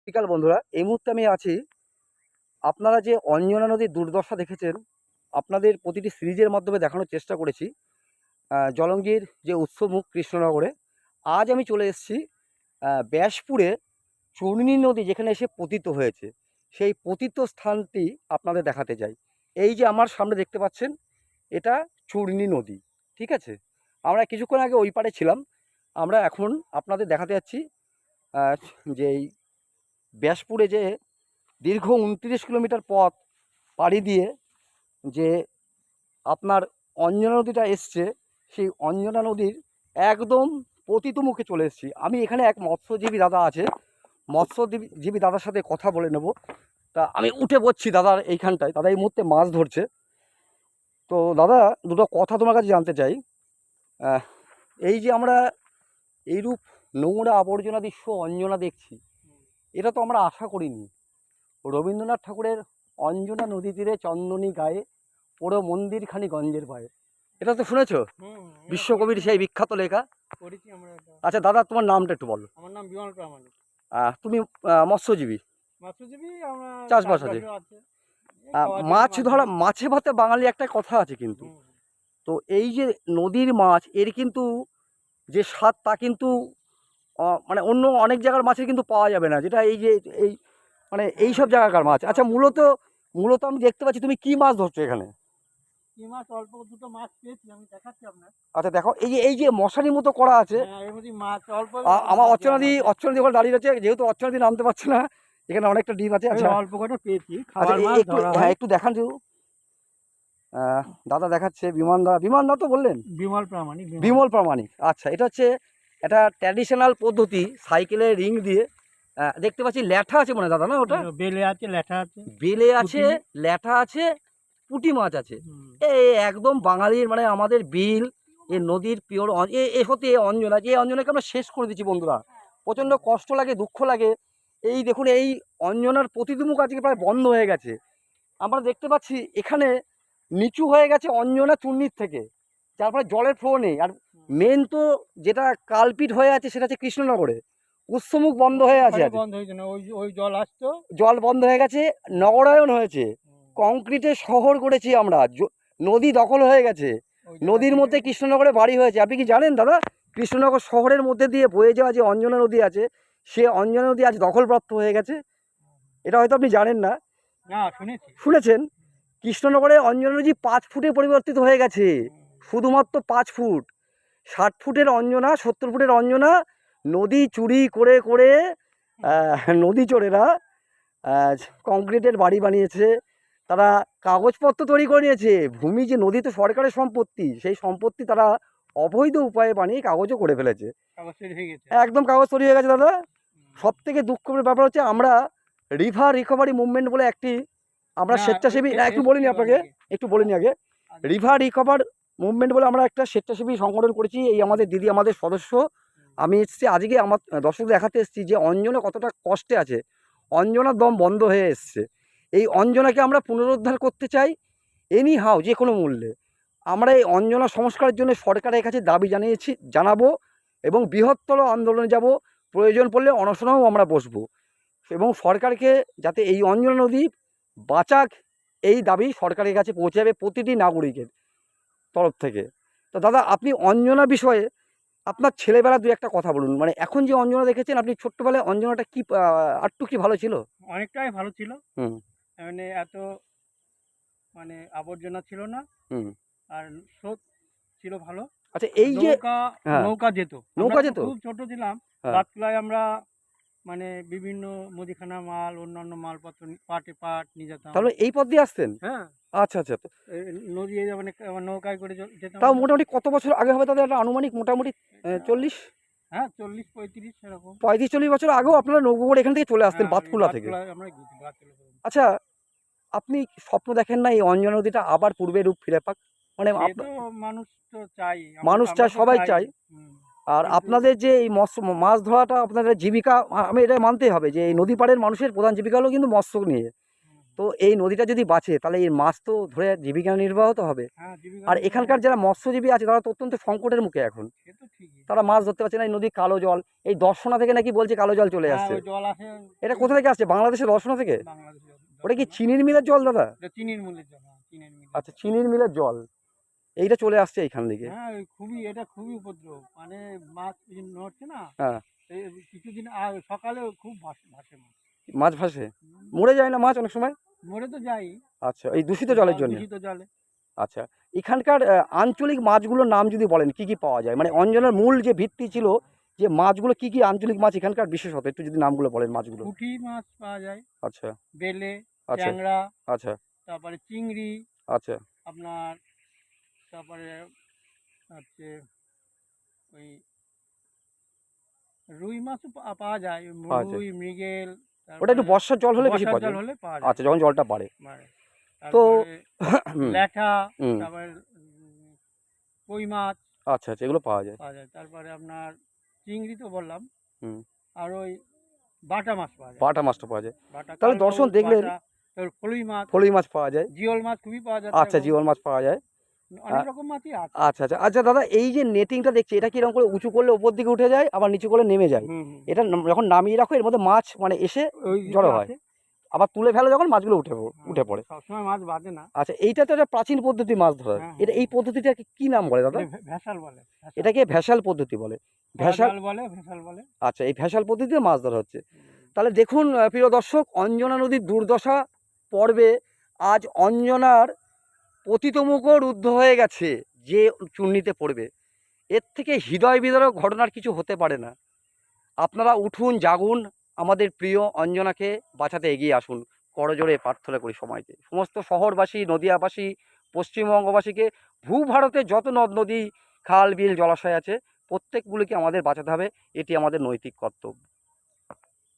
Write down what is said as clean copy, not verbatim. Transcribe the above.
বিকাল বন্ধুরা, এই মুহূর্তে আমি আছি। আপনারা যে অঞ্জনা নদীর দুর্দশা দেখেছেন, আপনাদের প্রতিটি সিরিজের মাধ্যমে দেখানোর চেষ্টা করেছি জলঙ্গির যে উৎসবমুখ কৃষ্ণনগরে। আজ আমি চলে এসেছি ব্যাসপুরে চূর্ণী নদী যেখানে এসে পতিত হয়েছে, সেই পতিত স্থানটি আপনাদের দেখাতে যাই। এই যে আমার সামনে দেখতে পাচ্ছেন, এটা চূর্ণী নদী, ঠিক আছে। আমরা কিছুক্ষণ আগে ওই পারে ছিলাম, আমরা এখন আপনাদের দেখাতে যাচ্ছি যে এই ব্যাসপুরে যে দীর্ঘ ২৯ কিলোমিটার পথ পাড়ি দিয়ে যে আপনার অঞ্জনা নদীটা এসছে, সেই অঞ্জনা নদীর একদম পতিত মুখে চলে এসেছি। আমি এখানে এক মৎস্যজীবী দাদা আছে, মৎস্যজীবী দাদার সাথে কথা বলে নেব। তা আমি উঠে পড়ছি দাদার এইখানটায়, দাদা এই মুহূর্তে মাছ ধরছে। তো দাদা, দুটো কথা তোমার কাছে জানতে চাই। এই যে আমরা এইরূপ নোংরা আবর্জনা দৃশ্য অঞ্জনা দেখছি, এটা তো আমরা আশা করিনি। রবীন্দ্রনাথ ঠাকুরের অঞ্জনা নদী তীরে চন্দনী গায়ে পুরো মন্দিরখানি গঞ্জের পায়ে, এটা তো শুনেছো? বিশ্বকবির সেই বিখ্যাত লেখা। আচ্ছা দাদা, তোমার নামটা একটু বলো। আমার নাম বিমল প্রামাণিক। তুমি মৎস্যজীবী? মৎস্যজীবী আমরা চাষবাস আছে। মাছ ধরা, মাছে ভাতে বাঙালি একটা কথা আছে কিন্তু। তো এই যে নদীর মাছ, এর কিন্তু যে স্বাদ তা কিন্তু মানে অন্য অনেক জায়গার মাছের কিন্তু পাওয়া যাবে না, যেটা এই যে এই মানে এই সব জায়গাকার মাছ। আচ্ছা, মূলত আমি দেখতে পাচ্ছি তুমি কি মাছ ধরছো এখানে? কি মাছ? অল্প দুটো মাছ পেয়েছি, আমি দেখাচ্ছি আপনার। আচ্ছা দেখো, এই যে মশারির মতো করা আছে, এর মধ্যে মাছ অল্প। আমার অর্চনাদি ওখানে দাঁড়িয়ে রয়েছে, যেহেতু অর্চনাদি নামতে পারছে না, এখানে অনেকটা ডিপ আছে। আচ্ছা অল্প কটা পেয়েছি। আচ্ছা, একটু দেখান যে দাদা দেখাচ্ছে। বিমান দা তো বললেন? বিমল প্রামাণিক। আচ্ছা, এটা হচ্ছে একটা ট্র্যাডিশনাল পদ্ধতি, সাইকেলের রিং দিয়ে। দেখতে পাচ্ছি ল্যাঠা আছে মনে দাদা, না ওটা? বেলে আছে, ল্যাঠা আছে, বেলে আছে, ল্যাঠা আছে, পুঁটি মাছ আছে। একদম বাঙালির, মানে আমাদের বিল, এই নদীর পিওর এ হতে অঞ্জনা, যে অঞ্জনাকে আমরা শেষ করে দিচ্ছি বন্ধুরা। প্রচণ্ড কষ্ট লাগে, দুঃখ লাগে। এই দেখুন, এই অঞ্জনার প্রতিদিমুখ আজকে প্রায় বন্ধ হয়ে গেছে। আমরা দেখতে পাচ্ছি এখানে নিচু হয়ে গেছে অঞ্জনা চূর্ণির থেকে, যার ফলে জলের ফ্লো নেই। আর মেন তো যেটা কালপিট হয়ে আছে, সেটা হচ্ছে কৃষ্ণনগরে উৎসমুখ বন্ধ হয়ে আছে। ওই জল আসতো, জল বন্ধ হয়ে গেছে, নগরায়ন হয়েছে, কংক্রিটের শহর করেছি আমরা, নদী দখল হয়ে গেছে, নদীর মধ্যে কৃষ্ণনগরে বাড়ি হয়েছে। আপনি কি জানেন দাদা, কৃষ্ণনগর শহরের মধ্যে দিয়ে বয়ে যাওয়া যে অঞ্জনা নদী আছে, সে অঞ্জনা নদী আজ দখলপ্রাপ্ত হয়ে গেছে? এটা হয়তো আপনি জানেন না। শুনেছেন? কৃষ্ণনগরে অঞ্জনা নদী 5 ফুটে পরিবর্তিত হয়ে গেছে, শুধুমাত্র 5 ফুট। 60 ফুটের অঞ্জনা, 70 ফুটের অঞ্জনা নদী চুরি করে করে নদী চোরেরা কংক্রিটের বাড়ি বানিয়েছে, তারা কাগজপত্র তৈরি করে নিয়েছে। ভূমি যে নদী তো সরকারের সম্পত্তি, সেই সম্পত্তি তারা অবৈধ উপায়ে বানিয়ে কাগজও করে ফেলেছে। একদম কাগজ তৈরি হয়ে গেছে দাদা। সব থেকে দুঃখের ব্যাপার হচ্ছে, আমরা রিভার রিকভারি মুভমেন্ট বলে একটি আমরা স্বেচ্ছাসেবী, একটু বলিনি আপনাকে, একটু বলিনি আগে। রিভার রিকভার মুভমেন্ট বলে আমরা একটা স্বেচ্ছাসেবী সংগঠন করেছি। এই আমাদের দিদি, আমাদের সদস্য। আমি এসেছি আজকে আমার দর্শকদের দেখাতে এসেছি যে অঞ্জনা কতটা কষ্টে আছে। অঞ্জনার দম বন্ধ হয়ে এসছে। এই অঞ্জনাকে আমরা পুনরুদ্ধার করতে চাই এনি হাউ, যে কোনো মূল্যে। আমরা এই অঞ্জনা সংস্কারের জন্য সরকারের কাছে দাবি জানাবো এবং বৃহত্তর আন্দোলনে যাব। প্রয়োজন পড়লে অনশনেও আমরা বসবো এবং সরকারকে যাতে এই অঞ্জনা নদী বাঁচাক, এই দাবি সরকারের কাছে পৌঁছে যাবে প্রতিটি নাগরিকের তরফ থেকে। তো দাদা, আপনি অঞ্জনা বিষয়ে আপনার ছেলেবেলা দু একটা কথা বলুন। মানে এখন যে অঞ্জনা দেখেছেন আপনি, ছোট্টবেলায় অঞ্জনাটা কি আরটু কি ভালো ছিল? অনেকটাই ভালো ছিল। মানে এত আবর্জনা ছিল না, আর স্রোত ছিল ভালো। আচ্ছা, এই যে নৌকা যেত, খুব ছোট ছিলাম, বাতলায় আমরা বিভিন্ন মুদিখানা মাল, অন্যান্য মালপত্র পাট নিয়ে যেতাম। তাহলে এই পথ দিয়ে আসতেন? হ্যাঁ। আচ্ছা আচ্ছা, নদী নৌকায় করে যেতাম। তাও মোটামুটি কত বছর আগে হবে তাদের একটা আনুমানিক? মোটামুটি 40? হ্যাঁ, 40-35 এরকম। 35-40 বছর আগেও আপনারা নৌকো করে এখান থেকে চলে আসতেন, বাতকুলা থেকে? আচ্ছা, আপনি স্বপ্ন দেখেন না এই অঞ্জনা নদীটা আবার পূর্বে রূপ ফিরে পাক? মানে মানুষ চায়, সবাই চায়। আর আপনাদের যে এই মাছ ধরাটা আপনাদের জীবিকা, আমি এটা মানতেই হবে যে এই নদী পাড়ের মানুষের প্রধান জীবিকা হলো কিন্তু মৎস্য নিয়ে। তো এই নদীটা যদি বাঁচে তাহলে এই মাছ তো ধরে জীবিকা নির্বাহ তো হবে। হ্যাঁ, জীবিকা আর নির্বাহ এখানকার যারা মৎস্যজীবী আছে তারা তো অত্যন্ত সংকটের মুখে এখন, সে তো ঠিকই। তারা মাছ ধরতে পারছে না। এই নদীর কালো জল, এই দর্শনা থেকে নাকি বলছে কালো জল চলে হ্যাঁ, আসছে। ওই জল আসে এটা কোথা থেকে আসছে? বাংলাদেশের দর্শনা থেকে? বাংলাদেশে ওটা কি দর্শনা। চিনির মিলের জল দাদা? এটা চিনির মিলের জল, হ্যাঁ, চিনির মিলের আচ্ছা, জল। চিনির মিলের জল এইটা চলে আসছে এইখান থেকে। হ্যাঁ, এটা খুবই উপদ্রব। মানে মাছ এই যে নড়ছে না, হ্যাঁ, এই কিছুদিন সকালে খুব ভাসে মাছ। মাছ ভাসে, হুম, মরে যায় না মাছ অনেক সময়? মরে তো যাই, আচ্ছা, এই দূষিত জলের জন্য। দূষিত জলে। আচ্ছা, এখানকার আঞ্চলিক মাছগুলোর নাম যদি বলেন কি কি পাওয়া যায়? মানে অঞ্জনার মূল যে ভিত্তি ছিল, যে মাছগুলো কি কি আঞ্চলিক মাছ এখানকার বিশেষত, একটু যদি নামগুলো বলেন মাছগুলো। পুঁটি মাছ পাওয়া যায়, আচ্ছা, বেলে, আচ্ছা, ট্যাংরা, আচ্ছা, তারপরে চিংড়ি, আচ্ছা, আপনার তারপরে হচ্ছে ওই রুই মাছও পাওয়া যায়, পাওয়া যায়। রুই, মৃগেল। ওটা একটু তারপরে বর্ষার জল হলে বেশি বর্ষার পাওয়া জল যায়। হলে পাওয়া যায়। আচ্ছা, যখন জলটা বাড়ে। মানে তো তারপরে হুম, ল্যাঠা, হুম, তারপরে কই মাছ আচ্ছা, আচ্ছা, এগুলো পাওয়া যায়। পাওয়া যায়। তারপরে আপনার চিংড়ি তো বললাম, হুম, আর ওই বাটা মাছ পাওয়া যায়। বাটা মাছটা পাওয়া যায়। বাটা, তাহলে দর্শন কালবাউস, দেখলেন, বাটা, তারপর ফলুই মাছ, ফলুই মাছ পাওয়া যায়। জিওল মাছ খুবই পাওয়া যাচ্ছে আচ্ছা, এখন। জিওল মাছ পাওয়া যায়। অনেক আ রকম মাছই আছে। আচ্ছা, আচ্ছা, আচ্ছা দাদা, এই যে নেটিংটা দেখছি এটা কি এরকম করে উঁচু করলে উপর দিকে উঠে যায়, আবার নিচু করলে নেমে যায়? হুম, হুম। এটা যখন নামিয়ে রাখো এর মধ্যে মাছ মানে এসে ওই দিকে জড়ো হয়, আছে। আবার তুলে ফেলো যখন মাছগুলো উঠে হ্যাঁ, উঠে পড়ে। সবসময় মাছ বাঁধে না। আচ্ছা, এইটা তো একটা প্রাচীন পদ্ধতি মাছ ধরার। হ্যাঁ, এটা হ্যাঁ, এই পদ্ধতিটাকে কি নাম বলে দাদা? এটা ভেসাল বলে, ভেসাল। এটাকে ভ্যাসাল পদ্ধতি বলে। খোলা ভ্যাসাল, জাল বলে, ভেসাল বলে। আচ্ছা, এই ভ্যাসাল পদ্ধতিতে মাছ ধরা হচ্ছে। হুম। তাহলে দেখুন প্রিয় দর্শক, অঞ্জনা নদীর দুর্দশা পর্বে আজ অঞ্জনার পতিতমুখ রুদ্ধ হয়ে গেছে যে চূর্ণিতে পড়বে। এর থেকে হৃদয় বিদারক ঘটনার কিছু হতে পারে না। আপনারা উঠুন, জাগুন, আমাদের প্রিয় অঞ্জনাকে বাঁচাতে এগিয়ে আসুন। করজোড়ে প্রার্থনা করি সময়কে, সমস্ত শহরবাসী, নদিয়াবাসী, পশ্চিমবঙ্গবাসীকে, ভূভারতে যত নদ নদী, খাল বিল জলাশয় আছে প্রত্যেকগুলিকে আমাদের বাঁচাতে হবে। এটি আমাদের নৈতিক কর্তব্য।